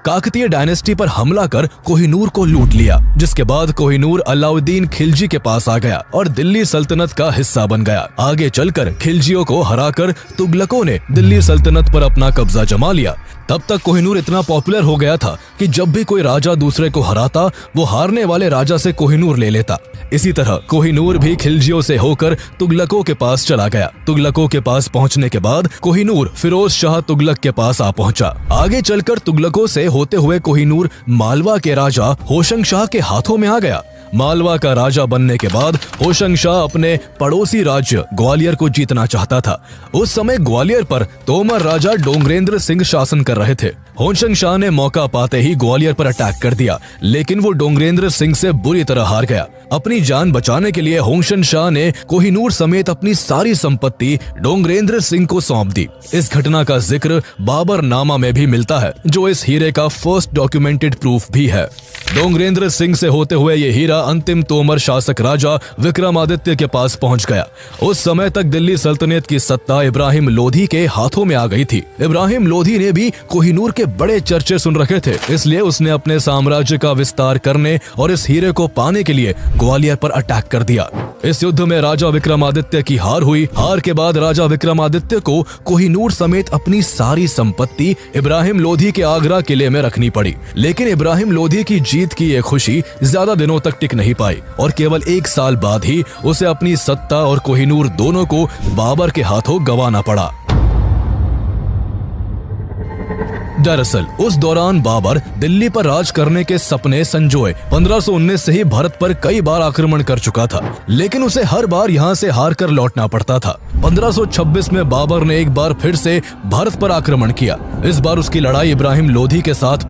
Kakatiya dynasty पर हमला कर कोहिनूर को लूट लिया, जिसके बाद कोहिनूर अलाउद्दीन खिलजी के पास आ गया और दिल्ली सल्तनत का हिस्सा बन गया। आगे चलकर खिलजियों को हराकर तुगलकों ने दिल्ली सल्तनत पर अपना कब्जा जमा लिया। तब तक कोहिनूर इतना पॉपुलर हो गया था कि जब भी कोई राजा दूसरे को हराता, वो हारने वाले राजा से कोहिनूर ले लेता। इसी तरह कोहिनूर भी खिलजियों से होकर तुगलकों के पास चला गया। तुगलकों के पास पहुंचने के बाद कोहिनूर फिरोज शाह तुगलक के पास आ पहुंचा। आगे चलकर तुगलकों से होते हुए कोहिनूर मालवा के राजा होशंग शाह के हाथों में आ गया। मालवा का राजा बनने के बाद होशंग शाह अपने पड़ोसी राज्य ग्वालियर को जीतना चाहता था। उस समय ग्वालियर पर तोमर राजा डोंगरेंद्र सिंह शासन कर रहे थे। होशंग शाह ने मौका पाते ही ग्वालियर पर अटैक कर दिया, लेकिन वो डोंगरेंद्र सिंह से बुरी तरह हार गया। अपनी जान बचाने के लिए होशंग शाह ने कोहिनूर समेत अपनी सारी संपत्ति डोंगरेंद्र सिंह को सौंप दी। इस घटना का जिक्र बाबर नामा में भी मिलता है, जो इस हीरे का फर्स्ट डॉक्यूमेंटेड प्रूफ भी है। डोंगरेंद्र सिंह से होते हुए ये हीरा अंतिम तोमर शासक राजा विक्रमादित्य के पास पहुंच गया। उस समय तक दिल्ली सल्तनत की सत्ता इब्राहिम लोधी के हाथों में आ गई थी। इब्राहिम लोधी ने भी कोहिनूर के बड़े चर्चे सुन रखे थे, इसलिए उसने अपने साम्राज्य का विस्तार करने और इस हीरे को पाने के लिए ग्वालियर पर अटैक कर दिया। इस युद्ध में राजा विक्रमादित्य की हार हुई। हार के बाद राजा विक्रमादित्य को कोहिनूर समेत अपनी सारी संपत्ति इब्राहिम लोधी के आगरा किले में रखनी पड़ी। लेकिन इब्राहिम लोधी की जीत की ये खुशी ज्यादा दिनों तक टिक नहीं पाई और केवल 1 साल बाद ही उसे अपनी सत्ता और कोहिनूर दोनों को बाबर के हाथों गंवाना पड़ा। दरअसल उस दौरान बाबर दिल्ली पर राज करने के सपने संजोए 1519 से ही भारत पर कई बार आक्रमण कर चुका था, लेकिन उसे हर बार यहाँ से हार कर लौटना पड़ता था। 1526 में बाबर ने एक बार फिर से भारत पर आक्रमण किया। इस बार उसकी लड़ाई इब्राहिम लोधी के साथ